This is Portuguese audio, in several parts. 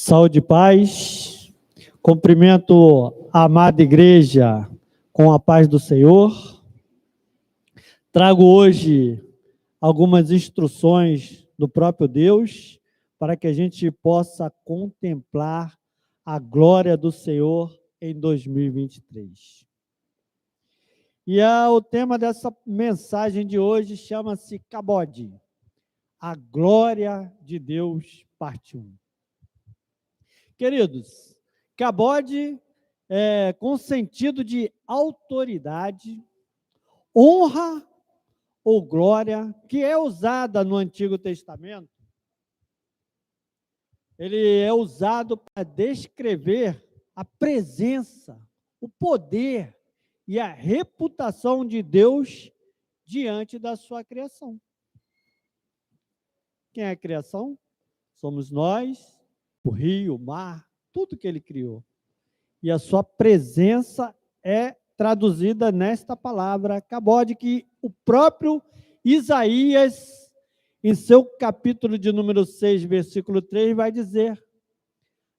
Saúde e paz, cumprimento a amada igreja com a paz do Senhor. Trago hoje algumas instruções do próprio Deus para que a gente possa contemplar a glória do Senhor em 2023. O tema dessa mensagem de hoje chama-se Cabode, a glória de Deus, parte 1. Queridos, cabode é com sentido de autoridade, honra ou glória, que é usada no Antigo Testamento. Ele é usado para descrever a presença, o poder e a reputação de Deus diante da sua criação. Quem é a criação? Somos nós, o rio, o mar, tudo que ele criou. E a sua presença é traduzida nesta palavra, cabode, que o próprio Isaías, em seu capítulo de número 6, versículo 3, vai dizer: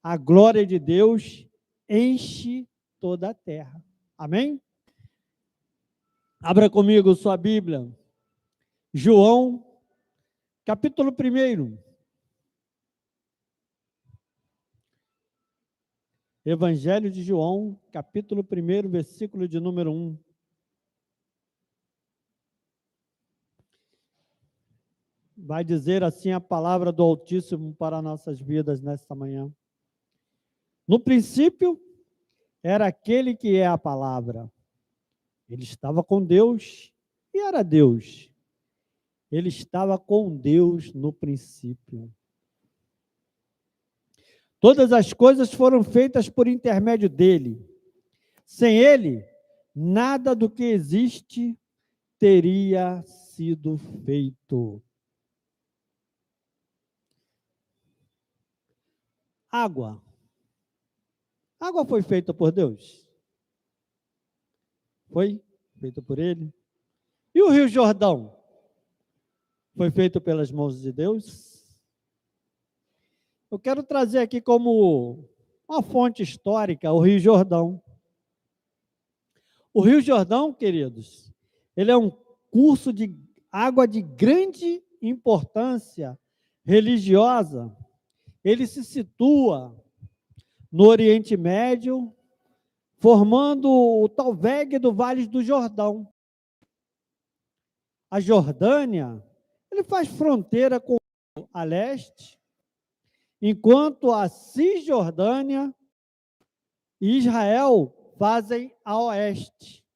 a glória de Deus enche toda a terra. Amém? Abra comigo sua Bíblia. João, capítulo 1. Evangelho de João, capítulo 1, versículo de número 1. Vai dizer assim a palavra do Altíssimo para nossas vidas nesta manhã. No princípio, era aquele que é a palavra. Ele estava com Deus e era Deus. Ele estava com Deus no princípio. Todas as coisas foram feitas por intermédio dele. Sem ele, nada do que existe teria sido feito. Água. Água foi feita por Deus? Foi feita por ele? E o Rio Jordão? Foi feito pelas mãos de Deus? Eu quero trazer aqui como uma fonte histórica o Rio Jordão. O Rio Jordão, queridos, ele é um curso de água de grande importância religiosa. Ele se situa no Oriente Médio, formando o Talveg do Vale do Jordão. A Jordânia, ele faz fronteira com a leste, enquanto a Cisjordânia e Israel fazem a oeste.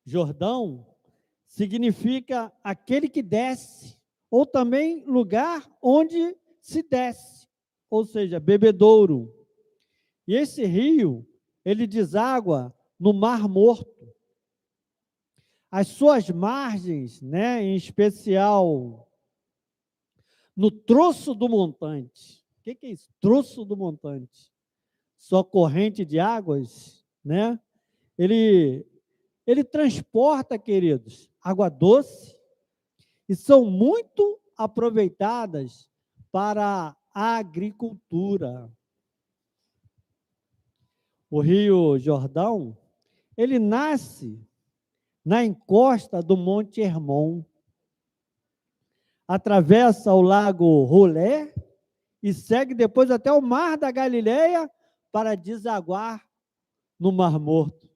Jordão significa aquele que desce, ou também lugar onde se desce, ou seja, bebedouro. E esse rio, ele deságua no Mar Morto. As suas margens, em especial no troço do montante. O que é isso? Troço do montante. Sua corrente de águas, Ele transporta, queridos, água doce e são muito aproveitadas para a agricultura. O Rio Jordão, ele nasce na encosta do Monte Hermon, atravessa o Lago Rolé e segue depois até o Mar da Galileia para desaguar no Mar Morto.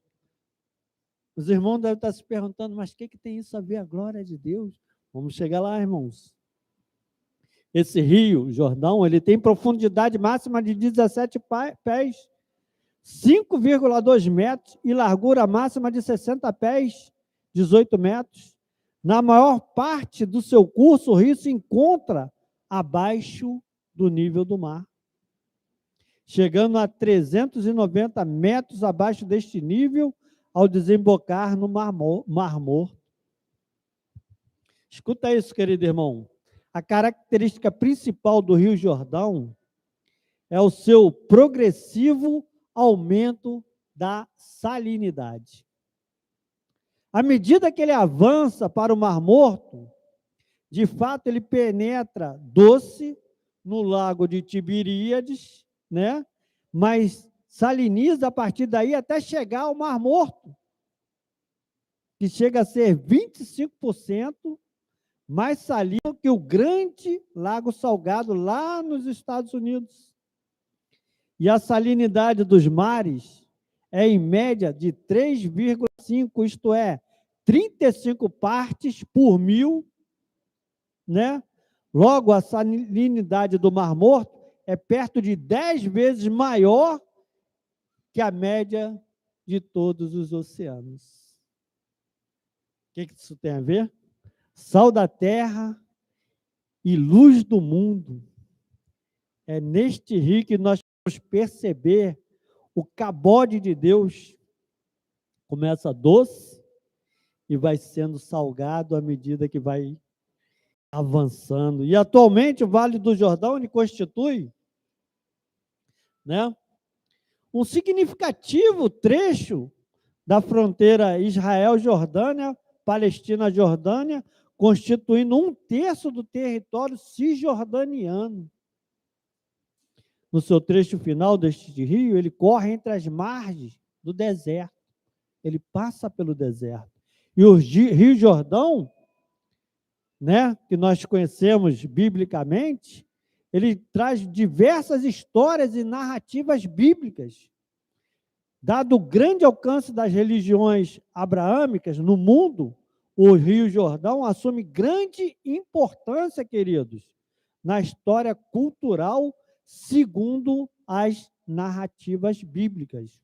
Os irmãos devem estar se perguntando, mas o que tem isso a ver a glória de Deus? Vamos chegar lá, irmãos. Esse rio, Jordão, ele tem profundidade máxima de 17 pés, 5,2 metros, e largura máxima de 60 pés, 18 metros. Na maior parte do seu curso, o rio se encontra abaixo do nível do mar, chegando a 390 metros abaixo deste nível, ao desembocar no Mar Morto. Escuta isso, querido irmão. A característica principal do Rio Jordão é o seu progressivo aumento da salinidade. À medida que ele avança para o Mar Morto, de fato ele penetra doce no lago de Tiberíades, né? Mas saliniza a partir daí até chegar ao Mar Morto, que chega a ser 25% mais salino que o grande Lago Salgado lá nos Estados Unidos. E a salinidade dos mares é em média de 3,5, isto é, 35 partes por mil, né? Logo, a salinidade do Mar Morto é perto de 10 vezes maior que a média de todos os oceanos. O que isso tem a ver? Sal da terra e luz do mundo. É neste rio que nós vamos perceber o cabode de Deus. Começa doce e vai sendo salgado à medida que vai avançando. E atualmente o Vale do Jordão ele constitui, né, um significativo trecho da fronteira Israel-Jordânia, Palestina-Jordânia, constituindo 1/3 do território cisjordaniano. No seu trecho final deste rio, ele corre entre as margens do deserto. Ele passa pelo deserto. E o Rio Jordão, né, que nós conhecemos biblicamente, ele traz diversas histórias e narrativas bíblicas. Dado o grande alcance das religiões abraâmicas no mundo, o Rio Jordão assume grande importância, queridos, na história cultural, segundo as narrativas bíblicas.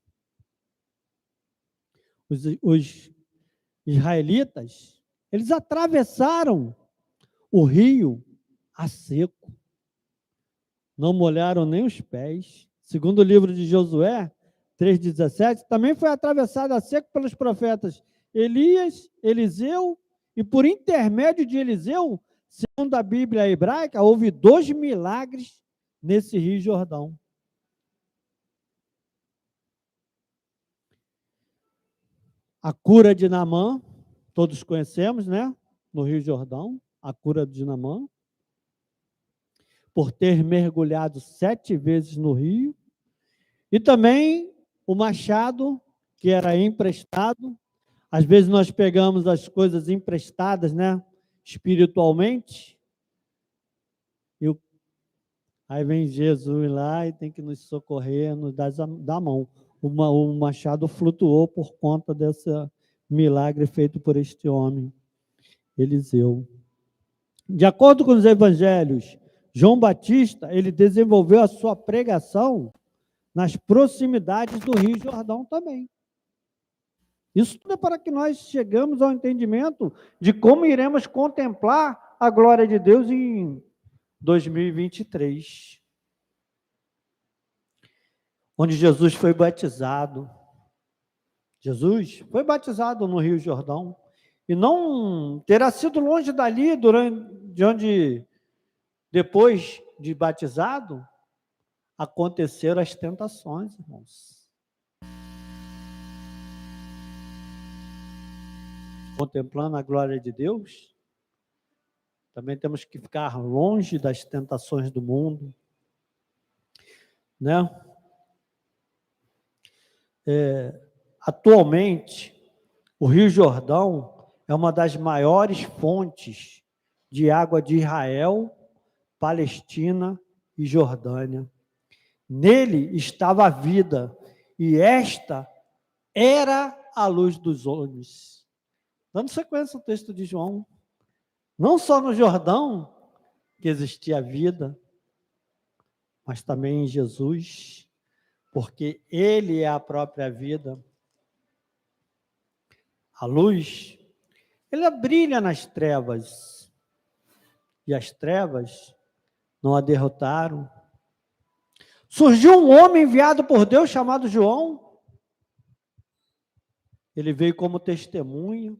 Os israelitas, eles atravessaram o rio a seco, não molharam nem os pés. Segundo o livro de Josué 3,17, também foi atravessado a seco pelos profetas Elias, Eliseu, e por intermédio de Eliseu, segundo a Bíblia hebraica, houve 2 milagres nesse Rio Jordão. A cura de Naamã, todos conhecemos, né? No Rio Jordão, a cura de Naamã, por ter mergulhado 7 vezes no rio, e também o machado, que era emprestado. Às vezes nós pegamos as coisas emprestadas, né, espiritualmente, e aí vem Jesus lá e tem que nos socorrer, nos dar da mão. O machado flutuou por conta desse milagre feito por este homem, Eliseu. De acordo com os evangelhos, João Batista, ele desenvolveu a sua pregação nas proximidades do Rio Jordão também. Isso tudo é para que nós chegamos ao entendimento de como iremos contemplar a glória de Deus em 2023. Onde Jesus foi batizado. Jesus foi batizado no Rio Jordão. E não terá sido longe dali, de onde, depois de batizado, aconteceram as tentações, irmãos. Contemplando a glória de Deus, também temos que ficar longe das tentações do mundo, né? Atualmente, o Rio Jordão é uma das maiores fontes de água de Israel, Palestina e Jordânia. Nele estava a vida, e esta era a luz dos homens. Dando sequência ao texto de João, não só no Jordão que existia vida, mas também em Jesus, porque Ele é a própria vida. A luz, ela brilha nas trevas, e as trevas não a derrotaram. Surgiu um homem enviado por Deus chamado João. Ele veio como testemunha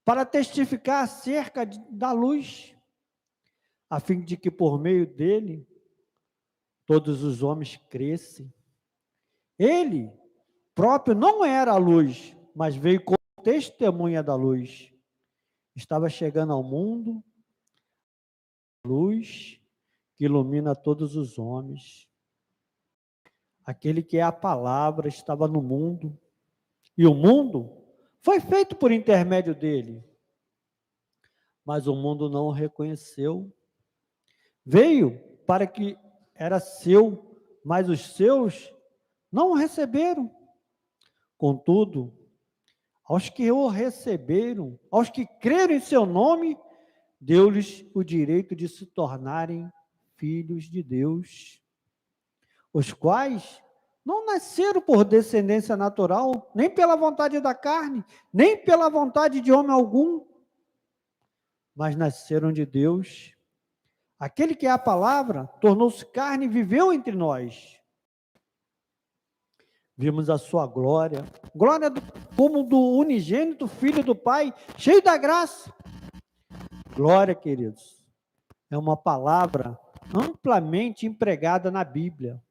para testificar acerca da luz, a fim de que por meio dele todos os homens crescem. Ele próprio não era a luz, mas veio como testemunha da luz. Estava chegando ao mundo a luz, que ilumina todos os homens. Aquele que é a palavra estava no mundo, e o mundo foi feito por intermédio dele, mas o mundo não o reconheceu. Veio para que era seu, mas os seus não o receberam. Contudo, aos que o receberam, aos que creram em seu nome, deu-lhes o direito de se tornarem filhos de Deus, os quais não nasceram por descendência natural, nem pela vontade da carne, nem pela vontade de homem algum, mas nasceram de Deus. Aquele que é a palavra tornou-se carne e viveu entre nós. Vimos a sua glória, glória como do unigênito Filho do Pai, cheio da graça. Glória, queridos, é uma palavra amplamente empregada na Bíblia,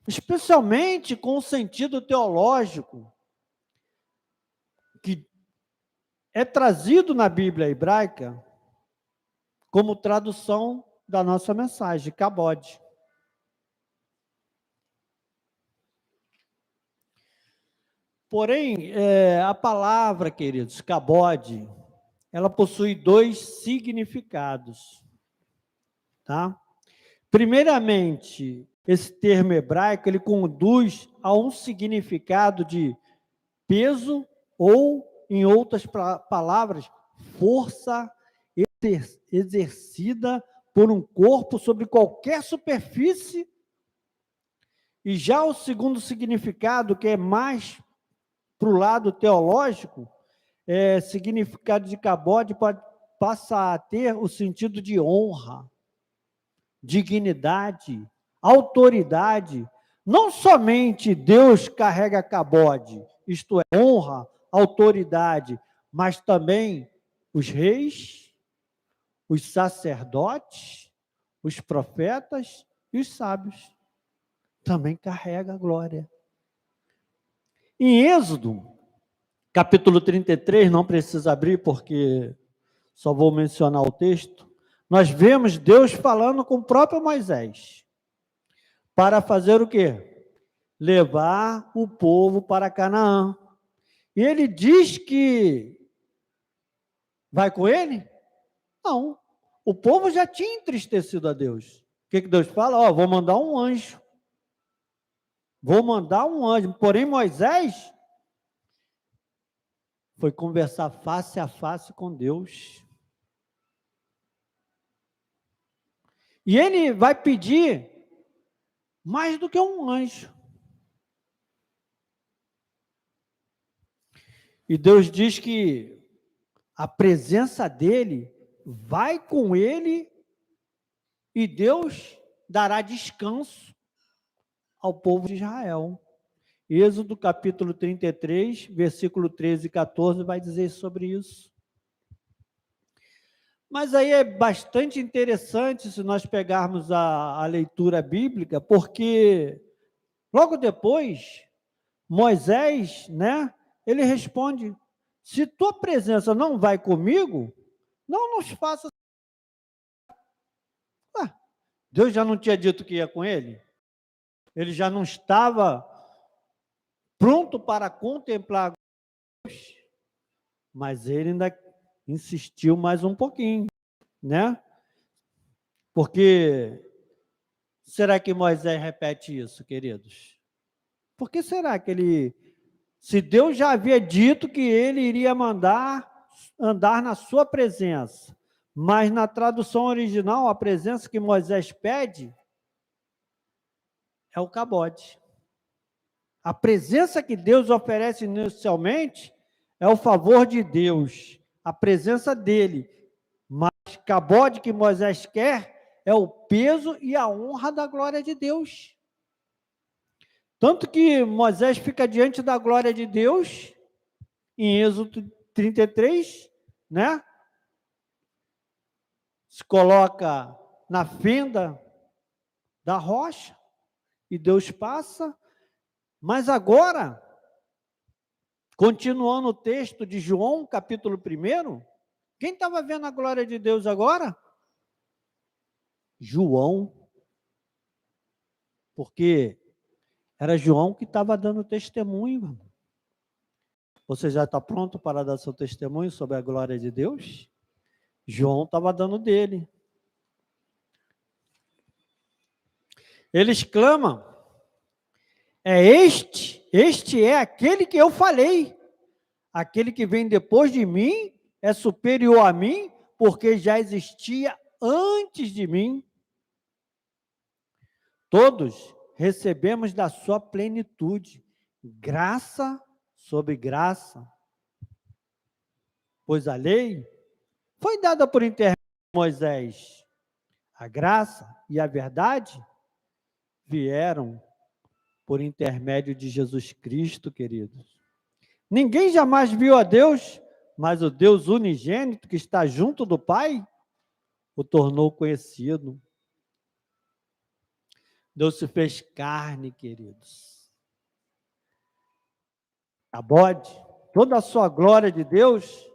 especialmente com o sentido teológico que é trazido na Bíblia hebraica como tradução da nossa mensagem, kabod. Porém, a palavra, queridos, kabod, ela possui dois significados, tá? Primeiramente, esse termo hebraico, ele conduz a um significado de peso ou, em outras palavras, força exercida por um corpo sobre qualquer superfície. E já o segundo significado, que é mais para o lado teológico, significado de kabod passa a ter o sentido de honra, dignidade, autoridade. Não somente Deus carrega kabod, isto é, honra, autoridade, mas também os reis, os sacerdotes, os profetas e os sábios também carregam a glória. Em Êxodo, capítulo 33, não precisa abrir porque só vou mencionar o texto, nós vemos Deus falando com o próprio Moisés, para fazer o quê? Levar o povo para Canaã. E ele diz que vai com ele? Não. O povo já tinha entristecido a Deus. O que Deus fala? Vou mandar um anjo. Vou mandar um anjo. Porém, Moisés foi conversar face a face com Deus. E ele vai pedir mais do que um anjo. E Deus diz que a presença dele vai com ele e Deus dará descanso ao povo de Israel. Êxodo capítulo 33, versículo 13 e 14 vai dizer sobre isso. Mas aí é bastante interessante se nós pegarmos a leitura bíblica, porque logo depois, Moisés, ele responde, se tua presença não vai comigo, não nos faça... Deus já não tinha dito que ia com ele? Ele já não estava pronto para contemplar Deus, mas ele ainda insistiu mais um pouquinho, Porque será que Moisés repete isso, queridos? Por que será que ele, se Deus já havia dito que ele iria mandar andar na sua presença, mas na tradução original, a presença que Moisés pede é o kabod. A presença que Deus oferece inicialmente é o favor de Deus, a presença dele. Mas kabod que Moisés quer é o peso e a honra da glória de Deus. Tanto que Moisés fica diante da glória de Deus, em Êxodo 33, se coloca na fenda da rocha, e Deus passa. Mas agora, continuando o texto de João, capítulo 1, quem estava vendo a glória de Deus agora? João, porque era João que estava dando testemunho. Você já está pronto para dar seu testemunho sobre a glória de Deus? João estava dando dele. Eles clamam, este é aquele que eu falei. Aquele que vem depois de mim é superior a mim, porque já existia antes de mim. Todos recebemos da sua plenitude, graça sobre graça. Pois a lei foi dada por intermédio de Moisés. A graça e a verdade vieram por intermédio de Jesus Cristo, queridos. Ninguém jamais viu a Deus, mas o Deus unigênito que está junto do Pai o tornou conhecido. Deus se fez carne, queridos. Abode, toda a sua glória de Deus,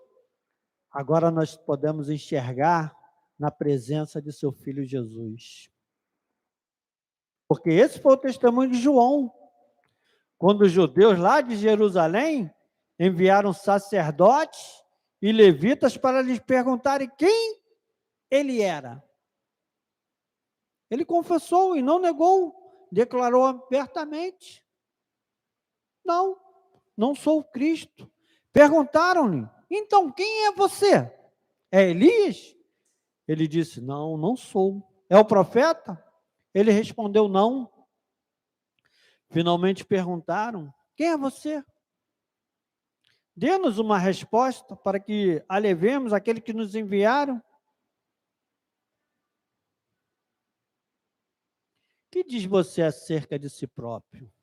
agora nós podemos enxergar na presença de seu Filho Jesus. Porque esse foi o testemunho de João. Quando os judeus lá de Jerusalém enviaram sacerdotes e levitas para lhes perguntarem quem ele era. Ele confessou e não negou, declarou abertamente: não sou o Cristo. Perguntaram-lhe: então quem é você? É Elias? Ele disse: não sou. É o profeta? Ele respondeu: não. Finalmente perguntaram: quem é você? Dê-nos uma resposta para que alevemos aquele que nos enviaram. O que diz você acerca de si próprio?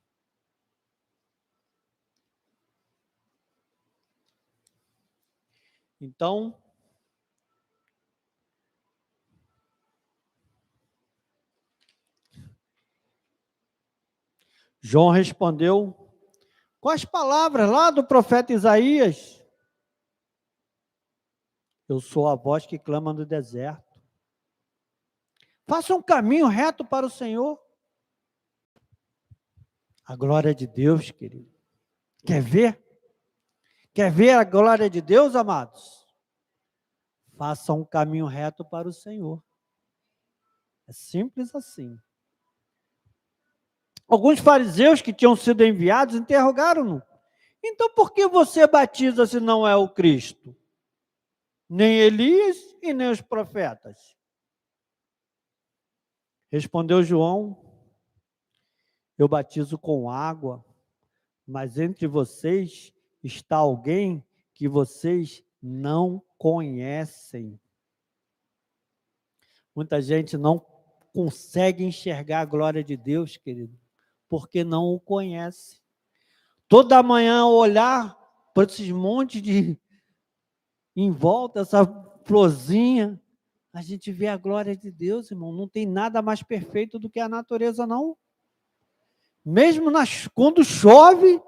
Então, João respondeu com as palavras lá do profeta Isaías: eu sou a voz que clama no deserto. Faça um caminho reto para o Senhor. A glória de Deus, querido. Quer ver? Quer ver a glória de Deus, amados? Faça um caminho reto para o Senhor. É simples assim. Alguns fariseus que tinham sido enviados interrogaram-no: então por que você batiza se não é o Cristo? Nem Elias e nem os profetas. Respondeu João: eu batizo com água, mas entre vocês está alguém que vocês não conhecem. Muita gente não consegue enxergar a glória de Deus, querido, porque não o conhece. Toda manhã olhar para esses montes de em volta, essa florzinha, a gente vê a glória de Deus, irmão. Não tem nada mais perfeito do que a natureza, não. Mesmo quando chove,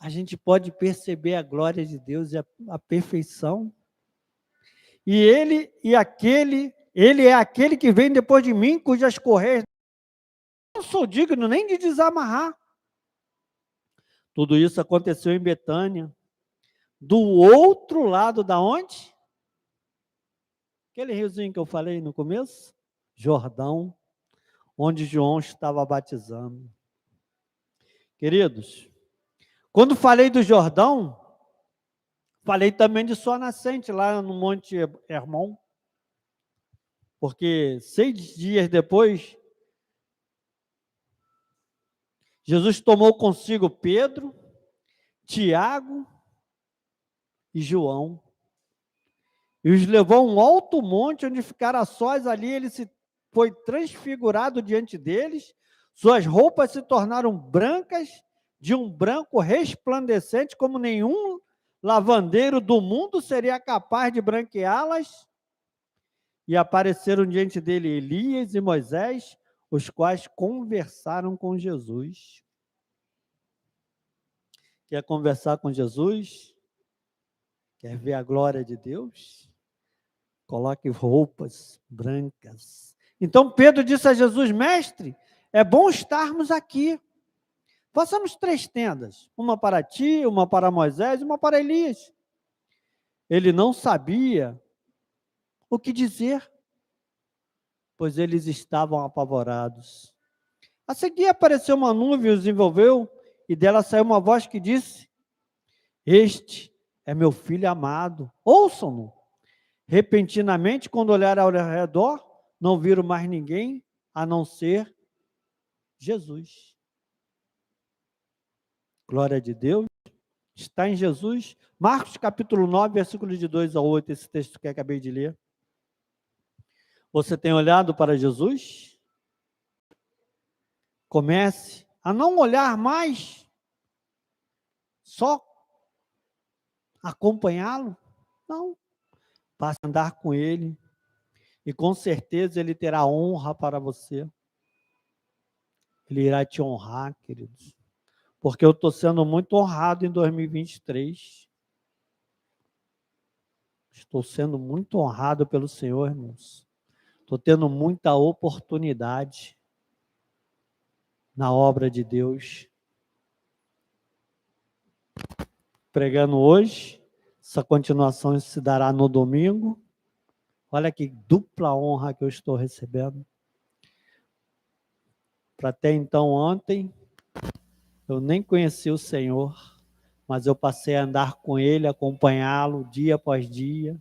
a gente pode perceber a glória de Deus e a perfeição. E ele é aquele que vem depois de mim, cujas correias não sou digno nem de desamarrar. Tudo isso aconteceu em Betânia, do outro lado da onde? Aquele riozinho que eu falei no começo, Jordão, onde João estava batizando. Queridos, quando falei do Jordão, falei também de sua nascente, lá no Monte Hermon, porque 6 dias depois, Jesus tomou consigo Pedro, Tiago e João, e os levou a um alto monte, onde ficaram a sós. Ali ele foi transfigurado diante deles, suas roupas se tornaram brancas, de um branco resplandecente, como nenhum lavandeiro do mundo seria capaz de branqueá-las. E apareceram diante dele Elias e Moisés, os quais conversaram com Jesus. Quer conversar com Jesus? Quer ver a glória de Deus? Coloque roupas brancas. Então Pedro disse a Jesus: Mestre, é bom estarmos aqui. Façamos 3 tendas, uma para ti, uma para Moisés e uma para Elias. Ele não sabia o que dizer, pois eles estavam apavorados. A seguir apareceu uma nuvem e os envolveu, e dela saiu uma voz que disse: Este é meu filho amado, ouçam-no. Repentinamente, quando olharam ao redor, não viram mais ninguém a não ser Jesus. Glória a Deus. Está em Jesus. Marcos capítulo 9, versículos de 2 a 8, esse texto que eu acabei de ler. Você tem olhado para Jesus? Comece a não olhar mais, só acompanhá-lo. Não. Passe a andar com ele. E com certeza ele terá honra para você. Ele irá te honrar, queridos. Porque eu estou sendo muito honrado em 2023. Estou sendo muito honrado pelo Senhor, irmãos. Estou tendo muita oportunidade na obra de Deus. Pregando hoje, essa continuação se dará no domingo. Olha que dupla honra que eu estou recebendo. Para até então, ontem, eu nem conheci o Senhor, mas eu passei a andar com Ele, acompanhá-lo dia após dia,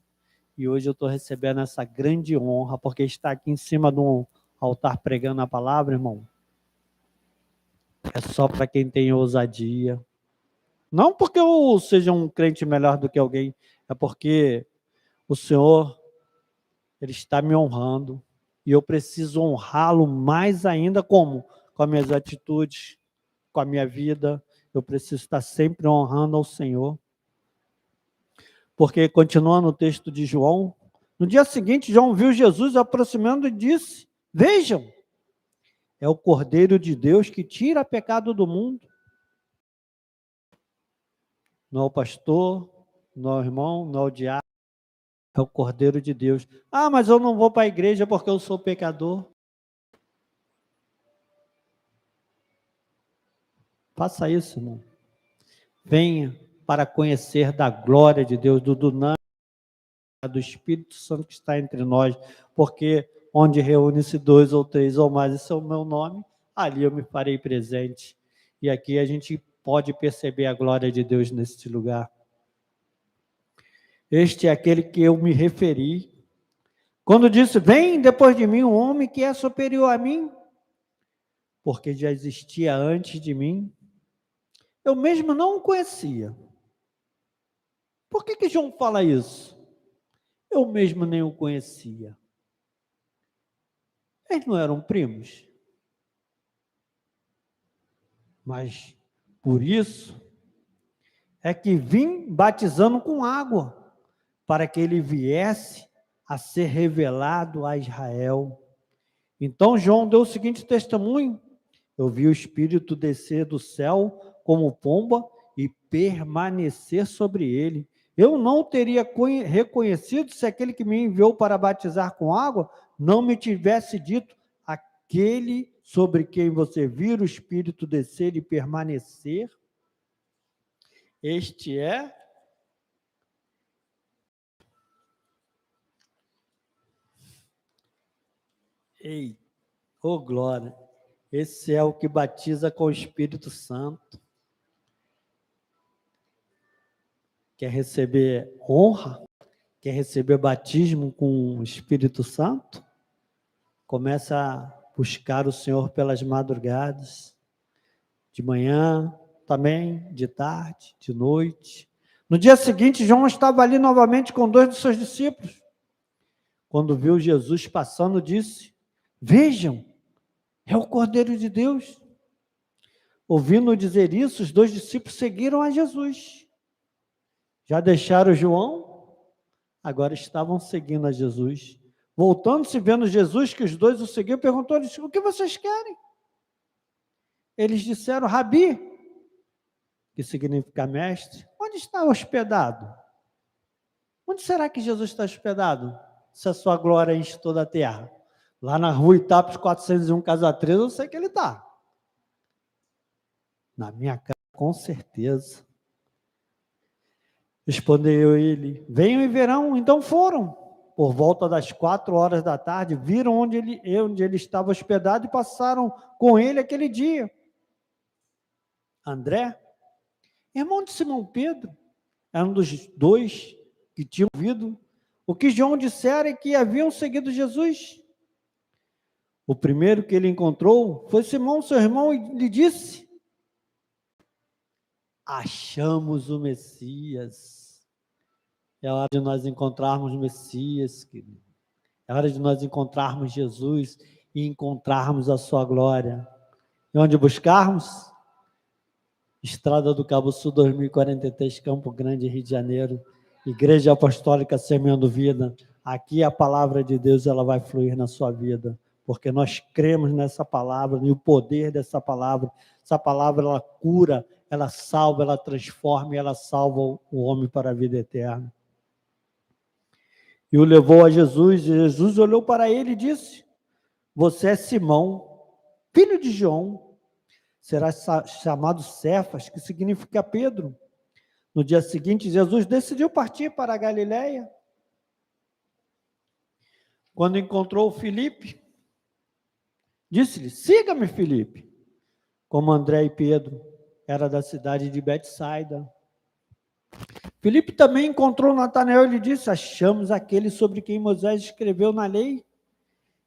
e hoje eu estou recebendo essa grande honra, porque estar aqui em cima de um altar pregando a palavra, irmão, é só para quem tem ousadia. Não porque eu seja um crente melhor do que alguém, é porque o Senhor, Ele está me honrando, e eu preciso honrá-lo mais ainda como? Com as minhas atitudes, com a minha vida. Eu preciso estar sempre honrando ao Senhor. Porque, continuando o texto de João, no dia seguinte, João viu Jesus aproximando e disse: Vejam, é o Cordeiro de Deus que tira o pecado do mundo. Não é o pastor, não é o irmão, não é o diácono, é o Cordeiro de Deus. Ah, mas eu não vou para a igreja porque eu sou pecador. Faça isso, irmão. Venha para conhecer da glória de Deus, do dinâmico do Espírito Santo que está entre nós, porque onde reúne-se 2 ou 3 ou mais, esse é o meu nome, ali eu me farei presente. E aqui a gente pode perceber a glória de Deus neste lugar. Este é aquele que eu me referi, quando disse: vem depois de mim um homem que é superior a mim, porque já existia antes de mim. Eu mesmo não o conhecia. Por que João fala isso? Eu mesmo nem o conhecia. Eles não eram primos. Mas, por isso, é que vim batizando com água, para que ele viesse a ser revelado a Israel. Então, João deu o seguinte testemunho: eu vi o Espírito descer do céu como pomba e permanecer sobre ele. Eu não teria reconhecido se aquele que me enviou para batizar com água não me tivesse dito: aquele sobre quem você vira o Espírito descer e permanecer, este é ei, oh glória, esse é o que batiza com o Espírito Santo. Quer receber honra? Quer receber batismo com o Espírito Santo? Começa a buscar o Senhor pelas madrugadas, de manhã, também de tarde, de noite. No dia seguinte, João estava ali novamente com 2 dos seus discípulos. Quando viu Jesus passando, disse: vejam, é o Cordeiro de Deus. Ouvindo dizer isso, os 2 discípulos seguiram a Jesus. Já deixaram João, agora estavam seguindo a Jesus. Voltando-se, vendo Jesus, que os 2 o seguiam, perguntou-lhes: o que vocês querem? Eles disseram: Rabi, que significa mestre, onde está hospedado? Onde será que Jesus está hospedado? se a sua glória enche toda a terra. Lá na rua Itapes 401, casa 13, eu sei que ele está. Na minha casa, com certeza. Respondeu ele: venham e verão. Então foram. Por volta das 4 horas da tarde, viram onde ele estava hospedado e passaram com ele aquele dia. André, irmão de Simão Pedro, era um dos dois que tinham ouvido o que João dissera e que haviam seguido Jesus. O primeiro que ele encontrou foi Simão, seu irmão, e lhe disse: achamos o Messias. É hora de nós encontrarmos o Messias, querido. É hora de nós encontrarmos Jesus e encontrarmos a sua glória. E onde buscarmos? Estrada do Cabo Sul, 2043, Campo Grande, Rio de Janeiro. Igreja Apostólica Semeando Vida. Aqui a palavra de Deus, ela vai fluir na sua vida, porque nós cremos nessa palavra, e o poder dessa palavra. Essa palavra, ela cura, ela salva, ela transforma e ela salva o homem para a vida eterna. E o levou a Jesus, e Jesus olhou para ele e disse: você é Simão, filho de João, será chamado Cefas, que significa Pedro. No dia seguinte, Jesus decidiu partir para a Galileia. Quando encontrou Filipe, disse-lhe: siga-me, Filipe. Como André e Pedro era da cidade de Betsaida. Filipe também encontrou Natanael e lhe disse: achamos aquele sobre quem Moisés escreveu na lei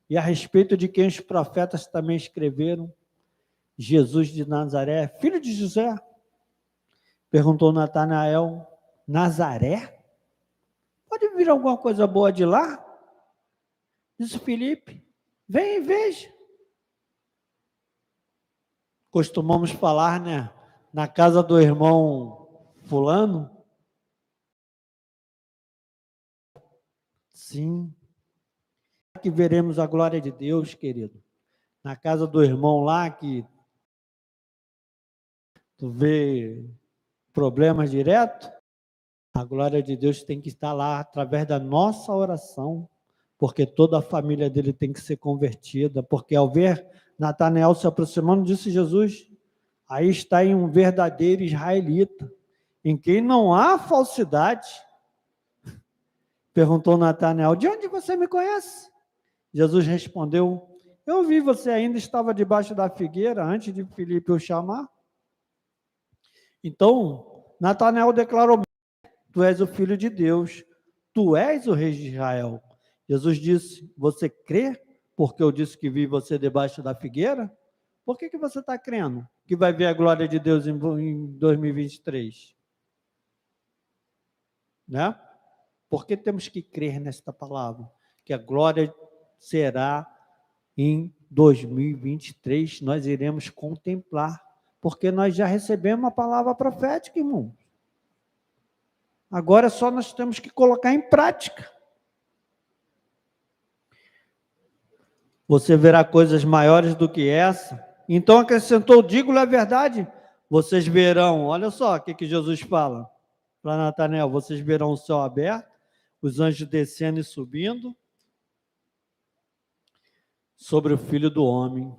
e a respeito de quem os profetas também escreveram, Jesus de Nazaré, filho de José. Perguntou Natanael: Nazaré? Pode vir alguma coisa boa de lá? Disse Filipe: vem e veja. Costumamos falar, né? Na casa do irmão fulano. Sim. Que veremos a glória de Deus, querido. Na casa do irmão lá, que tu vê problemas direto, a glória de Deus tem que estar lá através da nossa oração, porque toda a família dele tem que ser convertida, porque ao ver Natanael se aproximando, disse Jesus: aí está aí um verdadeiro israelita, em quem não há falsidade. Perguntou Natanael: de onde você me conhece? Jesus respondeu: eu vi, você ainda estava debaixo da figueira antes de Filipe o chamar. Então, Natanael declarou: tu és o Filho de Deus, tu és o Rei de Israel. Jesus disse: você crê porque eu disse que vi você debaixo da figueira? Por que você está crendo que vai ver a glória de Deus em 2023? Né? Porque temos que crer nesta palavra, que a glória será em 2023, nós iremos contemplar, porque nós já recebemos a palavra profética, irmão. Agora só nós temos que colocar em prática. Você verá coisas maiores do que essa. Então acrescentou: digo-lhe a verdade, vocês verão, olha só o que Jesus fala para Natanael: vocês verão o céu aberto, os anjos descendo e subindo sobre o Filho do Homem.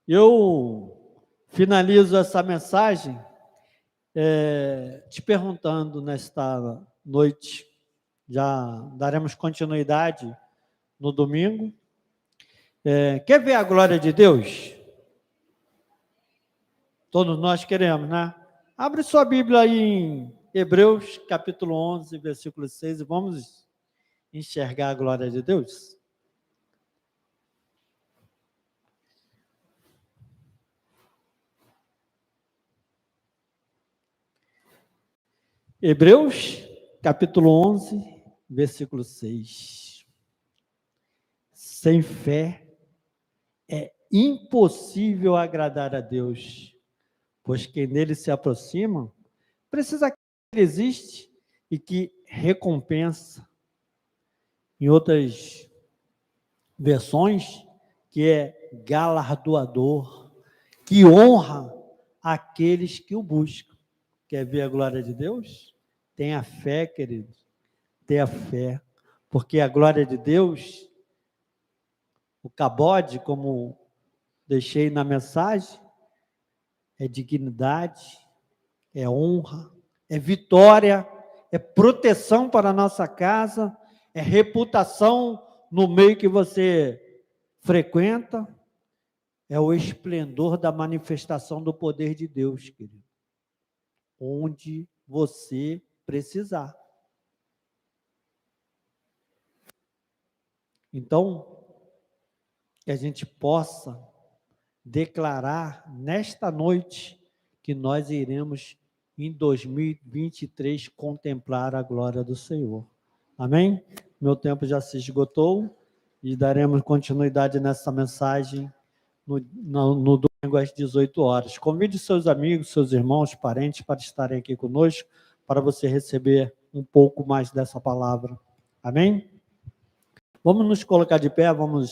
Eu finalizo essa mensagem te perguntando nesta noite, já daremos continuidade no domingo. Quer ver a glória de Deus? Todos nós queremos, né? Abre sua Bíblia aí em Hebreus, capítulo 11, versículo 6, e vamos enxergar a glória de Deus. Hebreus, capítulo 11, versículo 6. Sem fé é impossível agradar a Deus, pois quem nele se aproxima precisa que ele existe e que recompensa. Em outras versões, que é galardoador, que honra aqueles que o buscam. Quer ver a glória de Deus? Tenha fé, querido. Tenha fé. Porque a glória de Deus, o cabode, como deixei na mensagem, é dignidade, é honra, é vitória, é proteção para a nossa casa, é reputação no meio que você frequenta, é o esplendor da manifestação do poder de Deus, querido. Onde você precisar. Então, que a gente possa declarar nesta noite que nós iremos, em 2023, contemplar a glória do Senhor. Amém? Meu tempo já se esgotou e daremos continuidade nessa mensagem no domingo às 18 horas. Convide seus amigos, seus irmãos, parentes para estarem aqui conosco, para você receber um pouco mais dessa palavra. Amém? Vamos nos colocar de pé, vamos